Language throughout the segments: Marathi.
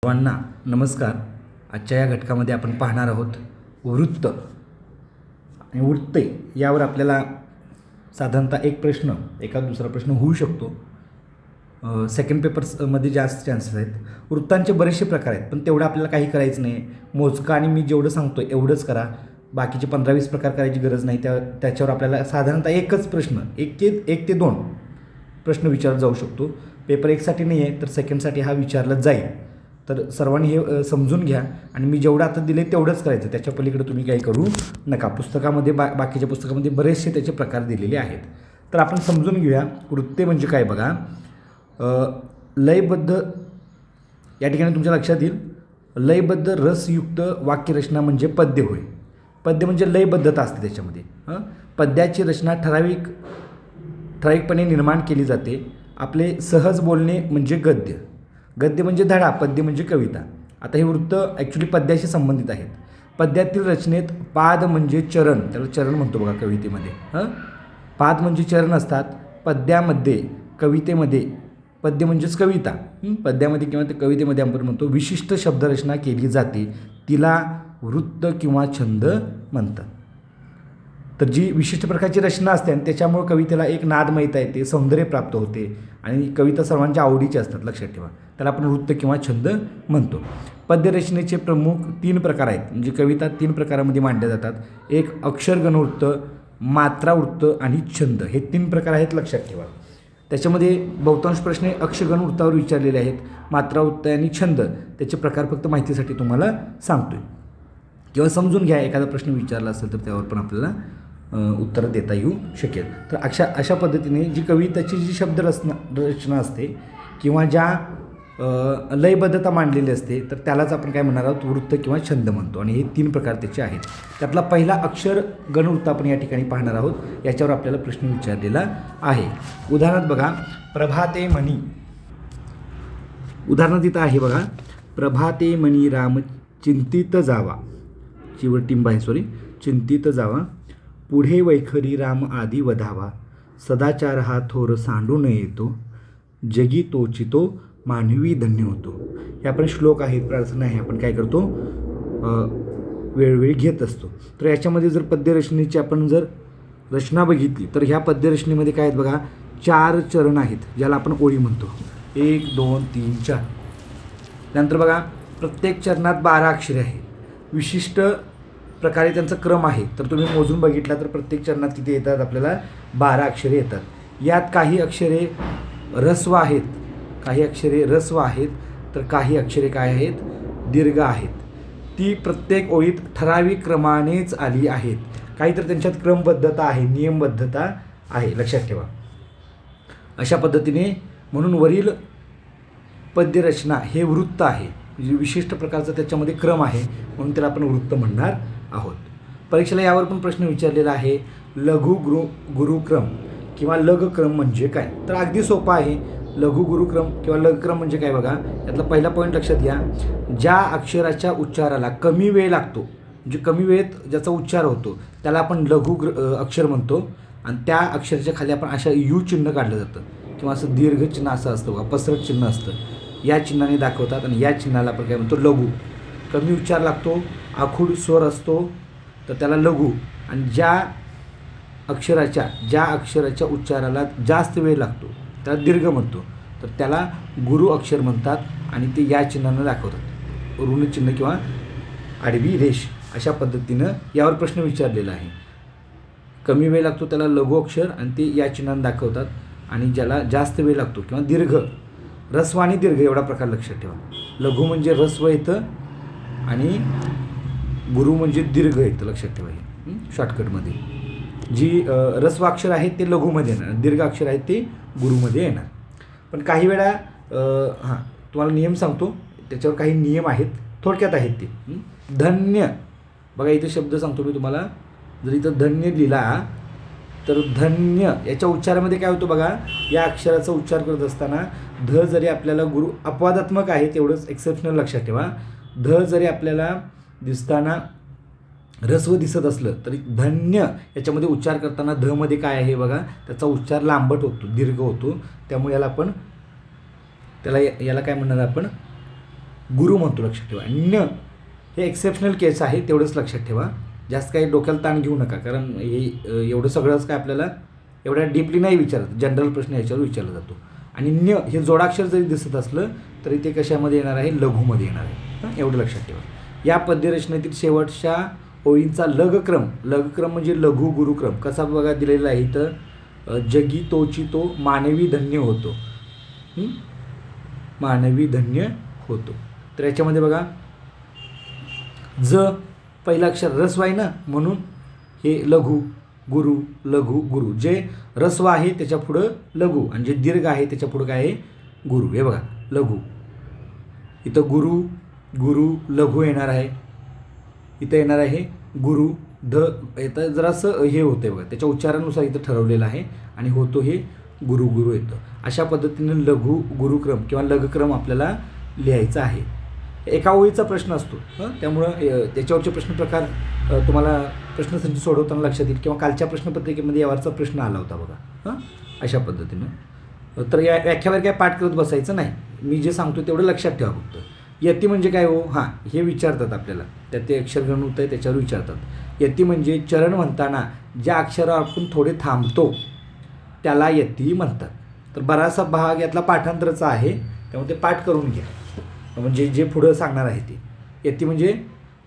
सर्वांना नमस्कार. आजच्या या घटकामध्ये आपण पाहणार आहोत वृत्त आणि वृत्ते यावर आपल्याला साधारणतः एक प्रश्न एखादा दुसरा प्रश्न होऊ शकतो. सेकंड पेपर्समध्ये जास्त चान्सेस आहेत. वृत्तांचे बरेचसे प्रकार आहेत, पण तेवढं आपल्याला काही करायचं नाही. मोजका आणि मी जेवढं सांगतो एवढंच करा. बाकीचे 15-20 प्रकार करायची गरज नाही. त्याच्यावर आपल्याला साधारणतः एकच प्रश्न एक ते दोन प्रश्न विचारला जाऊ शकतो. पेपर 1साठी नाही आहे तर सेकंडसाठी हा विचारला जाईल. तर सर्वांनी हे समजून घ्या आणि मी जेवढं आता दिले तेवढंच करायचं. त्याच्या पलीकडे तुम्ही काही करू नका. पुस्तकामध्ये बाकीच्या पुस्तकामध्ये बरेचसे त्याचे प्रकार दिलेले आहेत. तर आपण समजून घेऊया वृत्ते म्हणजे काय. बघा, लयबद्ध या ठिकाणी तुमच्या लक्षात येईल, लयबद्ध रसयुक्त वाक्यरचना म्हणजे पद्य होय. पद्य म्हणजे लयबद्धता असते त्याच्यामध्ये. पद्याची रचना ठराविकपणे निर्माण केली जाते. आपले सहज बोलणे म्हणजे गद्य. गद्य म्हणजे धडा, पद्य म्हणजे कविता. आता हे वृत्त ॲक्च्युली पद्याशी संबंधित आहेत. पद्यातील रचनेत पाद म्हणजे चरण, त्याला चरण म्हणतो बघा कवितेमध्ये. पाद म्हणजे चरण असतात पद्यामध्ये. कवितेमध्ये पद्य म्हणजेच कविता. पद्यामध्ये किंवा कवितेमध्ये आपण म्हणतो विशिष्ट शब्दरचना केली जाते, तिला वृत्त किंवा छंद म्हणतात. तर जी विशिष्ट प्रकारची रचना असते आणि त्याच्यामुळे कवितेला एक नादमयता येते, सौंदर्य प्राप्त होते आणि कविता सर्वांच्या आवडीची असतात. लक्षात ठेवा, त्याला आपण वृत्त किंवा छंद म्हणतो. पद्यरचनेचे प्रमुख 3 प्रकार आहेत. म्हणजे कविता 3 प्रकारामध्ये मांडल्या जातात. एक अक्षरगण वृत्त, मात्रा वृत्त आणि छंद, हे 3 प्रकार आहेत. लक्षात ठेवा. त्याच्यामध्ये बहुतांश प्रश्न अक्षरगण वृत्तावर विचारलेले आहेत. मात्रा वृत्त आणि छंद त्याचे प्रकार फक्त माहितीसाठी तुम्हाला सांगतोय किंवा समजून घ्या. एखादा प्रश्न विचारला असेल तर त्यावर पण आपल्याला उत्तर देता येऊ शकेल. तर अशा पद्धतीने जी कविताची जी रचना असते किंवा ज्या लयबद्धता मांडलेली असते तर त्यालाच आपण काय म्हणणार आहोत, वृत्त किंवा छंद म्हणतो. आणि हे 3 प्रकार त्याचे आहेत. त्यातला पहिला अक्षर गणवृत्त आपण या ठिकाणी पाहणार आहोत. याच्यावर आपल्याला प्रश्न विचारलेला आहे. उदाहरणार्थ बघा, प्रभाते मणी. उदाहरणार्थ इथं आहे बघा, प्रभाते मणी राम चिंतित जावा. चिवट टिंब आहे, चिंतित जावा. पुढे वैखरी राम आदी वधावा. सदाचार हा थोर सांडून येतो, जगी तोचितो मानवी धन्य होतो. हे आपण श्लोक आहेत, प्रार्थना आहे, आपण काय करतो वेळोवेळी घेत असतो. तर याच्यामध्ये जर पद्यरचनेची आपण जर रचना बघितली तर ह्या पद्यरचनेमध्ये काय आहेत बघा, 4 चरण आहेत ज्याला आपण ओळी म्हणतो. 1, 2, 3, 4. त्यानंतर बघा, प्रत्येक चरणात 12 अक्षरे आहेत. विशिष्ट प्रकारे त्यांचा क्रम आहे. तर तुम्ही मोजून बघितला तर प्रत्येक चरणात किती येतात, आपल्याला 12 अक्षरे येतात. यात काही अक्षरे ऱ्हस्व आहेत, तर काही अक्षरे काय आहेत, दीर्घ आहेत. ती प्रत्येक ओळीत ठराविक क्रमानेच आली आहेत. काहीतरी त्यांच्यात क्रमबद्धता आहे, नियमबद्धता आहे. लक्षात ठेवा. अशा पद्धतीने म्हणून वरील पद्यरचना हे वृत्त आहे. विशिष्ट प्रकारचा त्याच्यामध्ये क्रम आहे म्हणून त्याला आपण वृत्त म्हणणार आहोत. परीक्षेला यावर पण प्रश्न विचारलेला आहे, लघु गुरुक्रम किंवा लघक्रम म्हणजे काय. तर अगदी सोपा आहे. लघु गुरुक्रम किंवा लघक्रम म्हणजे काय बघा, यातला पहिला पॉईंट लक्षात घ्या. ज्या अक्षराच्या उच्चाराला कमी वेळ लागतो, म्हणजे कमी वेळेत ज्याचा उच्चार होतो त्याला आपण लघु अक्षर म्हणतो. आणि त्या अक्षराच्या खाली आपण अशा यू चिन्ह काढलं जातं किंवा असं दीर्घ चिन्ह असं असतं बघा, पसरट चिन्ह असतं. या चिन्हाने दाखवतात आणि या चिन्हाला आपण काय म्हणतो, लघु. कमी उच्चार लागतो, आखूड स्वर असतो तर त्याला लघु. आणि ज्या अक्षराच्या उच्चाराला जास्त वेळ लागतो त्याला दीर्घ म्हणतो, तर त्याला गुरु अक्षर म्हणतात. आणि ते या चिन्हानं दाखवतात, ऋणचिन्ह किंवा आडवी रेष. अशा पद्धतीनं यावर प्रश्न विचारलेला आहे. कमी वेळ लागतो त्याला लघु अक्षर आणि ते या चिन्हानं दाखवतात. आणि ज्याला जास्त वेळ लागतो किंवा दीर्घ, ऱ्हस्व आणि दीर्घ एवढा प्रकार लक्षात ठेवा. लघु म्हणजे ऱ्हस्व येतं आणि गुरु म्हणजे दीर्घ येतं. लक्षात ठेवा. हे शॉर्टकटमध्ये जी ऱ्हस्व अक्षर आहेत ते लघुमध्ये येणार, दीर्घ अक्षर आहेत ते गुरुमध्ये येणार. पण काही वेळा तुम्हाला नियम सांगतो, त्याच्यावर काही नियम आहेत, थोडक्यात आहेत ते. धन्य बघा, इथे शब्द सांगतो मी तुम्हाला. जर इथं धन्य लिहिला तर धन्य याच्या उच्चारामध्ये काय होतं बघा, या अक्षराचा उच्चार करत असताना ध जरी आपल्याला गुरु अपवादात्मक आहे तेवढंच एक्सेप्शनल लक्षात ठेवा. ध जरी आपल्याला दिसताना ऱ्हस्व दिसत असलं तरी धन्य याच्यामध्ये उच्चार करताना ध मध्ये काय आहे बघा, त्याचा उच्चार लांबट होतो, दीर्घ होतो. त्यामुळे याला काय म्हणणार आपण, गुरु म्हणतो, लक्षात ठेवा. न्य हे एक्सेप्शनल केस आहे, तेवढंच लक्षात ठेवा. जास्त काही डोक्याला ताण घेऊ नका, कारण हे एवढं सगळंच काय आपल्याला एवढ्या डीपली नाही विचारत, जनरल प्रश्न याच्यावर विचारला जातो. आणि न्य हे जोडाक्षर जरी दिसत असलं तरी ते कशामध्ये येणार आहे, लघुमध्ये येणार आहे. एवढं लक्षात ठेवा. या पद्यरचनेतील शेवटच्या ओळींचा लघक्रम म्हणजे लघु गुरुक्रम कसा बघा दिलेला आहे इथं, जगी तोची तो मानवी धन्य होतो, मानवी धन्य होतो. तर याच्यामध्ये बघा ज पहिला अक्षर रस्व आहे ना, म्हणून हे लघु गुरु, लघु गुरु. जे रस्व आहे त्याच्या पुढं लघु आणि जे दीर्घ आहे त्याच्या पुढं काय आहे, गुरु. हे बघा लघु, इथं गुरु गुरु लघु येणार आहे, इथं येणार आहे गुरु. ध इथं जरासं हे होतं बघा, त्याच्या उच्चारानुसार इथं ठरवलेलं आहे आणि होतो हे गुरु गुरु येतं. अशा पद्धतीने लघु गुरुक्रम किंवा लघक्रम आपल्याला लिहायचा आहे. एका ओळीचा प्रश्न असतो, त्यामुळं त्याच्यावरचे प्रश्न प्रकार तुम्हाला प्रश्नसंच सोडवताना लक्षात येईल, किंवा कालच्या प्रश्नपत्रिकेमध्ये यावरचा प्रश्न आला होता बघा. अशा पद्धतीनं. तर या व्याख्यावर काय पाठ करत बसायचं नाही, मी जे सांगतो तेवढं लक्षात ठेवा फक्त. यती म्हणजे काय हो, हां हे विचारतात आपल्याला, त्यात ते अक्षरगण होतं आहे त्याच्यावर विचारतात. यती म्हणजे चरण म्हणताना ज्या अक्षरावर आपण थोडे थांबतो त्याला यती म्हणतात. तर बराचसा भाग यातला पाठांतराचा आहे, त्यामुळे ते पाठ करून घ्या, म्हणजे जे पुढं सांगणार आहे ते. यती म्हणजे,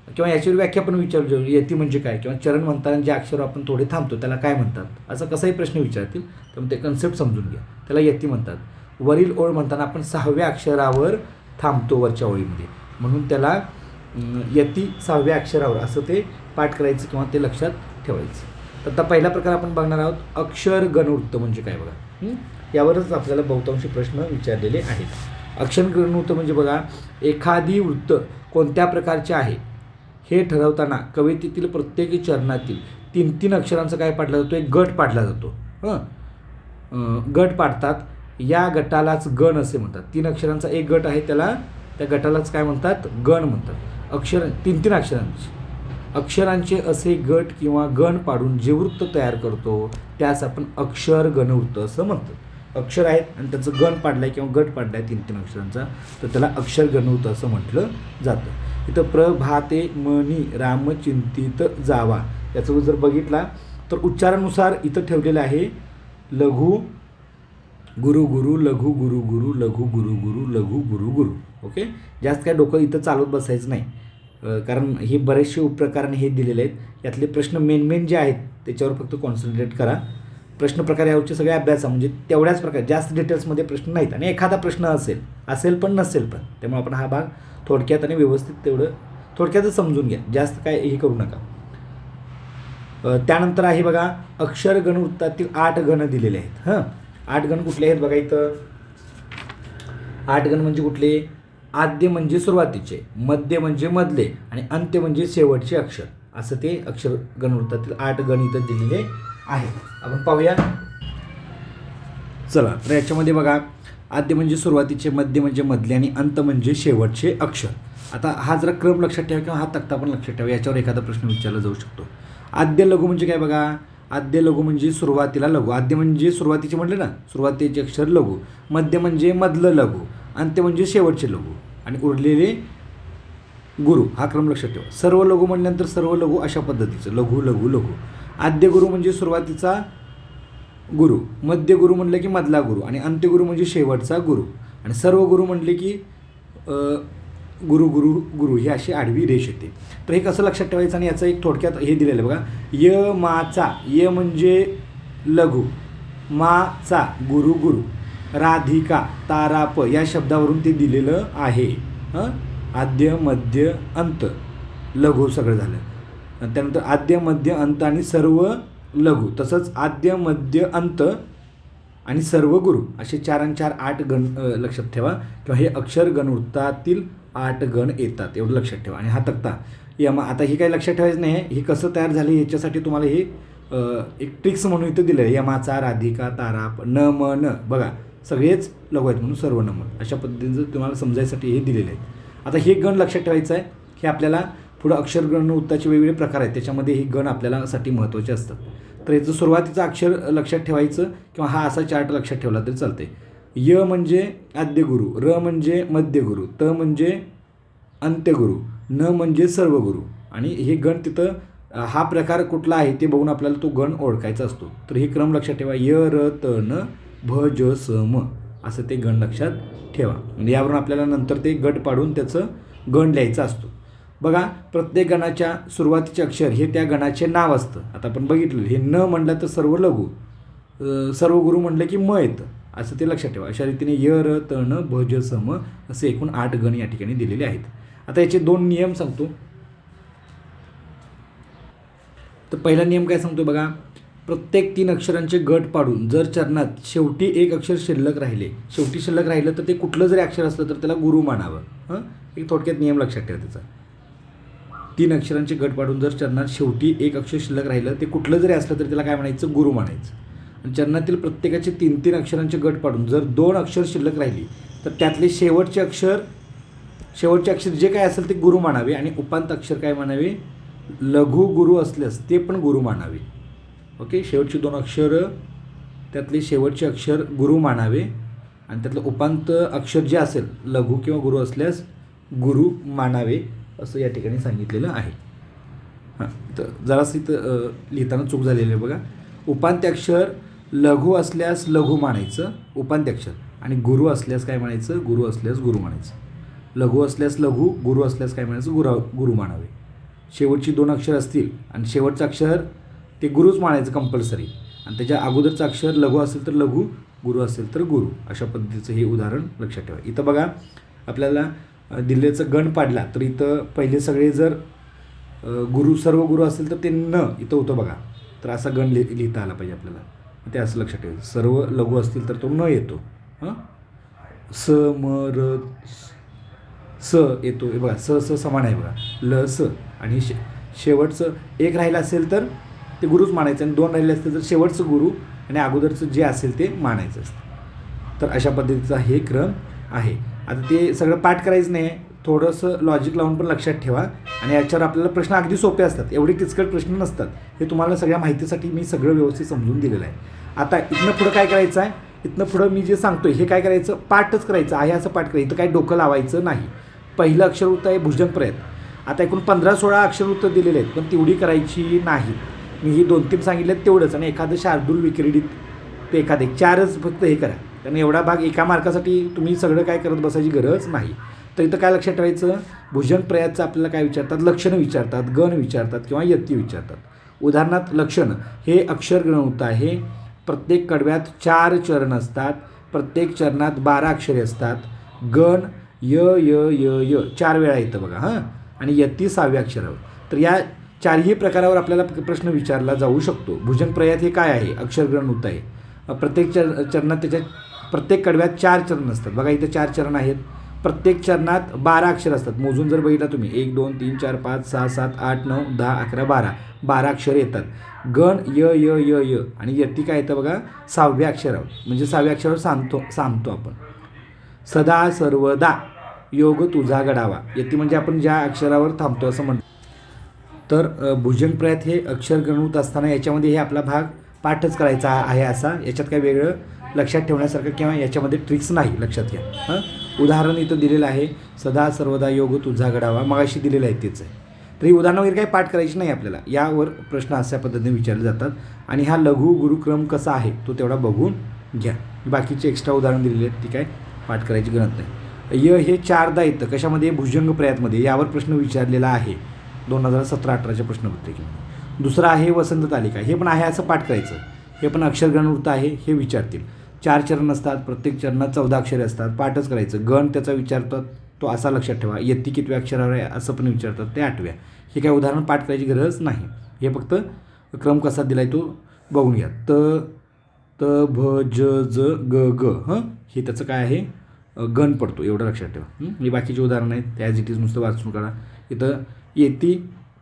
किंवा याच्यावर व्याख्या पण विचारली जाऊ, यती म्हणजे काय, किंवा चरण म्हणताना ज्या अक्षरावर आपण थोडे थांबतो त्याला काय म्हणतात, असं कसाही प्रश्न विचारतील, त्यामुळे ते कन्सेप्ट समजून घ्या, त्याला यती म्हणतात. वरील ओळ म्हणताना आपण 6व्या अक्षरावर थांबतो वरच्या ओळीमध्ये, म्हणून त्याला यती 6व्या अक्षरावर असं ते पाठ करायचं किंवा ते लक्षात ठेवायचं. तर आता पहिला प्रकार आपण बघणार आहोत, अक्षर गणवृत्त म्हणजे काय बघा. यावरच आपल्याला बहुतांशी प्रश्न विचारलेले आहेत. अक्षर गणवृत्त म्हणजे बघा, एखादी वृत्त कोणत्या प्रकारचे आहे हे ठरवताना कवितेतील प्रत्येक चरणातील 3-3 अक्षरांचा काय पाडला जातो, एक गट पाडला जातो. गट पाडतात, या गटालाच गण असे म्हणतात. 3 अक्षरांचा एक गट आहे, त्याला त्या गटालाच काय म्हणतात, गण म्हणतात. अक्षर 3-3 अक्षरांचे असे गट किंवा गण पाडून जे वृत्त तयार करतो त्यास आपण अक्षर गणवृत्त असं म्हणतो. अक्षर आहेत आणि त्याचं गण पाडलं आहे किंवा गट पाडला आहे 3-3 अक्षरांचा, तर त्याला अक्षर गणवृत्त असं म्हटलं जातं. इथं प्रभाते मनी रामचिंतित जावा, याचं जर बघितला तर उच्चारानुसार इथं ठेवलेलं आहे लघु गुरु गुरु, लघु गुरु गुरु, लघु गुरु गुरु, लघु गुरु गुरु. ओके, जास्त काय डोकं इथं चालवत बसायचं नाही, कारण हे बरेचसे उपप्रकाराने हे दिलेले आहेत. यातले प्रश्न मेन जे आहेत त्याच्यावर फक्त कॉन्सन्ट्रेट करा. प्रश्न प्रकार यावरचे सगळे अभ्यासा, म्हणजे तेवढ्याच प्रकार, जास्त डिटेल्समध्ये प्रश्न नाहीत. आणि एखादा प्रश्न असेल पण नसेल पण, त्यामुळे आपण हा भाग थोडक्यात आणि व्यवस्थित तेवढं थोडक्यातच समजून घ्या, जास्त काय हे करू नका. त्यानंतर आहे बघा, अक्षर गणवृत्तातील 8 गण दिलेले आहेत. 8 गण कुठले आहेत बघा इथं. 8 गण म्हणजे कुठले, आद्य म्हणजे सुरुवातीचे, मध्य म्हणजे मधले आणि अंत्य म्हणजे शेवटचे अक्षर, असं ते अक्षर गणवृत्तातील 8 गण इथं दिलेले आहेत. आपण पाहूया चला. तर याच्यामध्ये बघा, आद्य म्हणजे सुरुवातीचे, मध्य म्हणजे मधले आणि अंत म्हणजे शेवटचे अक्षर. आता हा जरा क्रम लक्षात ठेवा किंवा हा तक्ता पण लक्षात ठेवा, याच्यावर एखादा प्रश्न विचारला जाऊ शकतो. आद्य लघु म्हणजे काय बघा, आद्य लघु म्हणजे सुरुवातीला लघु. आद्य म्हणजे सुरुवातीचे म्हटले ना, सुरुवातीचे अक्षर लघु, मध्य म्हणजे मधलं लघु, अंत्य म्हणजे शेवटचे लघु आणि उरलेले गुरु. हा क्रम लक्षात ठेवा. सर्व लघु म्हटल्यानंतर सर्व लघु अशा पद्धतीचं लघु लघु लघु. आद्य गुरु म्हणजे सुरुवातीचा गुरु, मध्य गुरु म्हटलं की मधला गुरु आणि अंत्य गुरु म्हणजे शेवटचा गुरु आणि सर्व गुरु म्हटले की गुरु गुरु गुरु, ही अशी आडवी रेष येते. तर हे कसं लक्षात ठेवायचं, आणि याचं एक थोडक्यात हे दिलेलं आहे बघा. य माचा, य म्हणजे लघु, माचा गुरु गुरु, राधिका ताराप या शब्दावरून ते दिलेलं आहे. आद्य मध्य अंत लघु सगळं झालं. त्यानंतर आद्य मध्य अंत आणि सर्व लघु, तसंच आद्य मध्य अंत आणि सर्व गुरु, असे 4 आणि 4 8 गण लक्षात ठेवा, किंवा हे अक्षर गणवृत्तातील 8 गण येतात, एवढं लक्षात ठेवा. आणि हा तक्ता आता हे काही लक्षात ठेवायचं नाही, हे कसं तयार झालं याच्यासाठी तुम्हाला हे एक ट्रिक्स म्हणून इथं दिलं आहे. यमाचा, राधिका, ताराप, न म न, बघा सगळेच लघु आहेत म्हणून सर्व न म, अशा पद्धतीचं तुम्हाला समजायसाठी हे दिलेले आहेत. आता हे गण लक्षात ठेवायचं आहे, हे आपल्याला पुढं अक्षर गणवृत्ताचे वेगवेगळे प्रकार आहेत, त्याच्यामध्ये हे गण आपल्याला साठी महत्त्वाचे असतात. तर याचं सुरुवातीचं अक्षर लक्षात ठेवायचं, किंवा हा असा चार्ट लक्षात ठेवला तरी चालते. य म्हणजे आद्य गुरु, र म्हणजे मध्य गुरु, त म्हणजे अंत्यगुरु, न म्हणजे सर्व गुरु. आणि हे गण तिथं हा प्रकार कुठला आहे ते बघून आपल्याला तो गण ओळखायचा असतो. तर हे क्रम लक्षात ठेवा. य र त न भ ज स म असं ते गण लक्षात ठेवा. म्हणजे यावरून आपल्याला नंतर ते गट पाडून त्याचं गण लिहायचं असतो. बघा, प्रत्येक गणाच्या सुरुवातीचे अक्षर हे त्या गणाचे नाव असतं. आता आपण बघितलं, हे न म्हणलं तर सर्व लघु, सर्व गुरु म्हटलं की म येतं, असं ते लक्षात ठेवा. अशा रीतीने य र त न भ ज स म असे एकूण 8 गण या ठिकाणी दिलेले आहेत. आता याचे 2 नियम सांगतो. तर पहिला नियम काय सांगतो बघा, प्रत्येक 3 अक्षरांचे गट पाडून जर चरणात शेवटी एक अक्षर शिल्लक राहिलं तर ते कुठलं जरी अक्षर असलं तर त्याला गुरु मानावं. एक थोडक्यात नियम लक्षात ठेवा त्याचा. 3 अक्षरांचे गट पाडून जर चरणात शेवटी एक अक्षर शिल्लक राहिलं, ते कुठलं जरी असलं तर त्याला काय म्हणायचं, गुरु म्हणायचं. आणि चरणातील प्रत्येकाचे 3-3 अक्षरांचे गट पाडून जर 2 अक्षर शिल्लक राहिली तर त्यातले शेवटचे अक्षर जे काय असेल ते गुरु मानावे आणि उपांत अक्षर काय मानावे, लघु गुरु असल्यास ते पण गुरु मानावे. ओके, शेवटची 2 अक्षर त्यातले शेवटचे अक्षर गुरु मानावे आणि त्यातलं उपांत अक्षर जे असेल लघु किंवा गुरु असल्यास गुरु मानावे, असं या ठिकाणी सांगितलेलं आहे. तर जरासं इथं लिहिताना चूक झालेली आहे बघा. उपांत्य अक्षर लघु असल्यास लघु मानायचं उपांत्य अक्षर, आणि गुरु असल्यास काय म्हणायचं, गुरु असल्यास गुरु म्हणायचं. लघु असल्यास लघु, गुरु असल्यास काय म्हणायचं, गुरु मानावे. शेवटची 2 अक्षर असतील आणि शेवटचं अक्षर ते गुरुच मानायचं कंपल्सरी, आणि त्याच्या अगोदरचं अक्षर लघु असेल तर लघु, गुरु असेल तर गुरु. अशा पद्धतीचं हे उदाहरण लक्षात ठेवा. इथं बघा, आपल्याला दिल्लीचं गण पाडला तर इथं पहिले सगळे जर गुरु सर्व गुरु असेल तर ते न इथं होतं बघा. तर असा गण लिहिता आला पाहिजे आपल्याला. ते असं लक्षात ठेवायचं. सर्व लघु असतील तर तो न येतो. स म र स येतो. हे बघा, स समान आहे बघा, ल स. आणि शेवटचं एक राहिलं असेल तर ते गुरुच मानायचं, आणि 2 राहिले असतील तर शेवटचं गुरु आणि अगोदरचं जे असेल ते मानायचं असतं. तर अशा पद्धतीचा हे क्रम आहे. आता ते सगळं पाठ करायचं नाही, थोडंसं लॉजिक लावून पण लक्षात ठेवा. आणि याच्यावर आपल्याला प्रश्न अगदी सोपे असतात, एवढे किचकट प्रश्न नसतात. हे तुम्हाला सगळ्या माहितीसाठी मी सगळं व्यवस्थित समजून दिलेलं आहे. आता इथनं पुढं काय करायचं आहे, इथनं पुढं मी जे सांगतोय हे काय करायचं, पाठच करायचं आहे. असं पाठ करायचं, काही डोकं लावायचं नाही. पहिलं अक्षरवृत्त आहे भुजंग प्रयत. आता एकूण 15-16 अक्षरवृत्त दिलेले आहेत, पण तेवढी करायची नाही. मी ही 2-3 सांगितले तेवढंच, आणि एखादं शार्दूल विक्रीडित ते एखादे 4च फक्त हे करा. कारण एवढा भाग एका मार्कासाठी तुम्ही सगळं काय करत बसायची गरज नाही. तर इथं काय लक्षात ठेवायचं, भुजंग प्रयासचं आपल्याला काय विचारतात, लक्षणं विचारतात, गण विचारतात किंवा यती विचारतात. उदाहरणार्थ लक्षण हे अक्षर गणवृत्त आहे. प्रत्येक कडव्यात 4 चरण असतात, प्रत्येक चरणात 12 अक्षरे असतात. गण य य य य 4 वेळा येतं बघा. आणि यती 6व्या अक्षरावर. तर या 4ही प्रकारावर आपल्याला प्रश्न विचारला जाऊ शकतो. भुजंग प्रयात हे काय आहे, अक्षर गणवृत्त आहे. प्रत्येक चरणात त्याच्या प्रत्येक कडव्यात 4 चरण असतात बघा. इथं 4 चरण आहेत. प्रत्येक चरणात 12 अक्षर असतात. मोजून जर बघितला तुम्ही 1 2 3 4 5 6 7 8 9 10 11 12 अक्षर येतात. गण य य य य आणि यती काय येतं बघा, 6व्या अक्षरावर. म्हणजे 6व्या अक्षरावर सांगतो आपण. सदा सर्वदा योग तुझा घडावा. यती म्हणजे आपण ज्या अक्षरावर थांबतो असं म्हणतो. तर भुजंग प्रयत हे अक्षर गणवत असताना याच्यामध्ये हे आपला भाग पाठच करायचा आहे असा. याच्यात काय वेगळं लक्षात ठेवण्यासारखं किंवा याच्यामध्ये ट्रिक्स नाही, लक्षात घ्या. उदाहरण इथं दिलेलं आहे, सदा सर्वदा योग तुझा घडावा. मगाशी दिलेलं आहे तेच आहे. तर ही उदाहरणं वगैरे काही पाठ करायची नाही आपल्याला. यावर प्रश्न अशा पद्धतीने विचारले जातात. आणि हा लघु गुरुक्रम कसा आहे तो तेवढा बघून घ्या. बाकीचे एक्स्ट्रा उदाहरण दिलेले आहेत, ती काय पाठ करायची गरज नाही. य हे 4दा येतं कशामध्ये, भुजंग प्रयातमध्ये. यावर प्रश्न विचारलेला आहे 2017-18च्या प्रश्नपत्रिकेमध्ये. दुसरा आहे वसंत तालिका. हे पण आहे असं पाठ करायचं. हे पण अक्षर गणवृत्त आहे, हे विचारतील. 4 चरण असतात, प्रत्येक चरणात 14 अक्षरे असतात. पाठच करायचं. गण त्याचा विचारतात तो असा लक्षात ठेवा. यती कितव्या अक्षरावर आहे असं पण विचारतात, ते 8व्या. हे काय उदाहरण पाठ करायची गरज नाही. हे फक्त क्रम कसा दिला आहे तो बघून घ्या. त भ ज ज ग ग हे त्याचं काय आहे, गण पडतो, एवढं लक्षात ठेवा. हे बाकीचे उदाहरण आहेत, त्या ॲज इट इज नुसतं वाचून काढा. इथं येती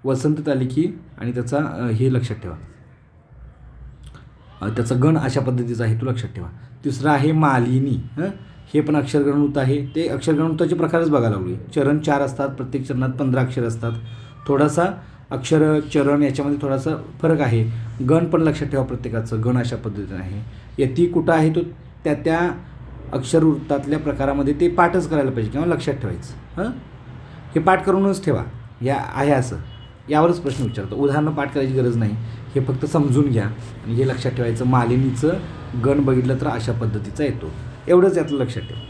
वसंत तालिकी आणि त्याचा हे लक्षात ठेवा, त्याचा गण अशा पद्धतीचा आहे तो लक्षात ठेवा. तिसरा आहे मालिनी. हे पण अक्षर गणवृत्त आहे. ते अक्षर गणवृत्ताचे प्रकारच बघायला लागले. चरण 4 असतात, प्रत्येक चरणात 15 अक्षर असतात. थोडासा अक्षर चरण याच्यामध्ये थोडासा फरक आहे. गण पण लक्षात ठेवा, प्रत्येकाचं गण अशा पद्धतीने आहे. यती कुठं आहे तो त्या अक्षरवृत्तातल्या प्रकारामध्ये ते पाठच करायला पाहिजे किंवा लक्षात ठेवायचं. हे पाठ करूनच ठेवा, या आहे असं, यावरच प्रश्न विचारतो. उदाहरणं पाठ करायची गरज नाही, हे फक्त समजून घ्या आणि हे लक्षात ठेवायचं. मालिनीचं गण बघितलं तर अशा पद्धतीचा येतो, एवढंच यातलं लक्षात ठेवा.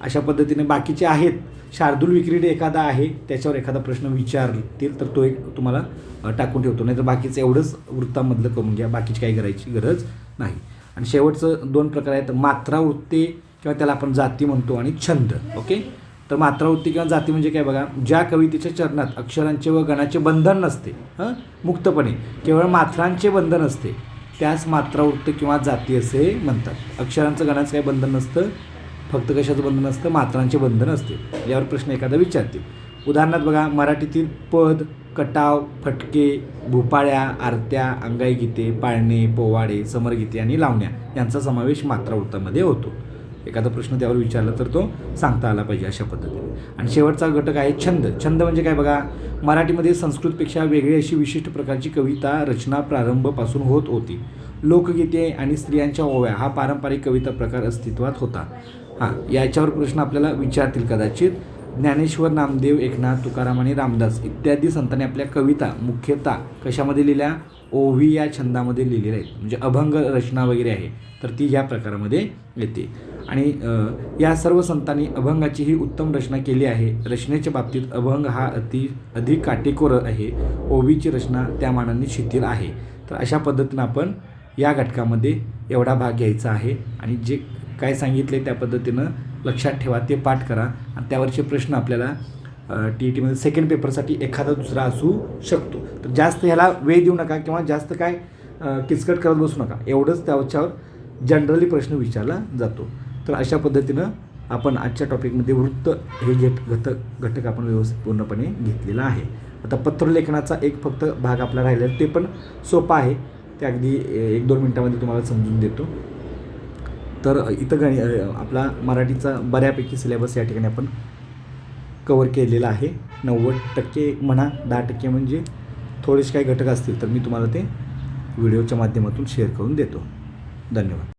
अशा पद्धतीने बाकीचे आहेत. शार्दूल विक्रीडे एखादा आहे, त्याच्यावर एखादा प्रश्न विचारतील तर तो एक तुम्हाला टाकून ठेवतो, नाही तर बाकीचं एवढंच वृत्तामधलं करून घ्या, बाकीची काही करायची गरज नाही. आणि शेवटचं 2 प्रकार आहेत, मात्रा वृत्ते किंवा त्याला आपण जाती म्हणतो आणि छंद. ओके, तर मात्रा वृत्ती किंवा जाती म्हणजे काय बघा, ज्या कवितेच्या चरणात अक्षरांचे व गणाचे बंधन नसते, मुक्तपणे केवळ मात्रांचे बंधन असते, त्यास मात्रा वृत्त किंवा जाती असे म्हणतात. अक्षरांचं गणाचं काही बंधन नसतं, फक्त कशाचं बंधन असतं, मात्रांचे बंधन असते. यावर प्रश्न एखादा विचारतील. उदाहरणार्थ बघा, मराठीतील पद, कटाव, फटके, भूपाळ्या, आरत्या, अंगाई गीते, पाळणे, पोवाडे, समरगीते आणि लावण्या यांचा समावेश मात्रा वृत्तामध्ये होतो. एखादा प्रश्न त्यावर विचारला तर तो सांगता आला पाहिजे अशा पद्धतीने. आणि शेवटचा घटक आहे छंद. छंद म्हणजे काय बघा, मराठीमध्ये संस्कृतपेक्षा वेगळी अशी विशिष्ट प्रकारची कविता रचना प्रारंभपासून होत होती. लोकगीते आणि स्त्रियांच्या ओव्या हा पारंपरिक कविता प्रकार अस्तित्वात होता. याच्यावर प्रश्न आपल्याला विचारतील कदाचित. ज्ञानेश्वर, नामदेव, एकनाथ, तुकाराम आणि रामदास इत्यादी संतांनी आपल्या कविता मुख्यतः कशामध्ये लिहिल्या, ओवी या छंदामध्ये लिहिलेल्या आहेत. म्हणजे अभंग रचना वगैरे आहे तर ती या प्रकारामध्ये येते. आणि या सर्व संतांनी अभंगाचीही उत्तम रचना केली आहे. रचनेच्या बाबतीत अभंग हा अधिक काटेकोर आहे, ओवीची रचना त्या मानाने शिथिल आहे. तर अशा पद्धतीनं आपण या घटकामध्ये एवढा भाग घ्यायचा आहे. आणि जे काय सांगितले त्या पद्धतीनं लक्षात ठेवा, ते पाठ करा. आणि त्यावरचे प्रश्न आपल्याला TETमध्ये सेकंड पेपरसाठी एखादा दुसरा असू शकतो. तर जास्त ह्याला वेळ देऊ नका किंवा जास्त काय किचकट करत बसू नका, एवढंच त्याच्यावर जनरली प्रश्न विचारला जातो. तर अशा पद्धतीनं आपण आजच्या टॉपिकमध्ये वृत्त हे घटक आपण व्यवस्थित पूर्णपणे घेतलेला आहे. आता पत्रलेखनाचा एक फक्त भाग आपला राहिला, ते पण सोपा आहे, ते अगदी 1-2 मिनटामध्ये तुम्हाला समजून देतो. तर इथं आपला मराठीचा बऱ्यापैकी सिलेबस या ठिकाणी आपण कवर केलेला आहे. 90% म्हणा, 10% म्हणजे थोडेसे काही घटक असतील तर मी तुम्हाला ते व्हिडिओच्या माध्यमातून शेअर करून देतो. धन्यवाद.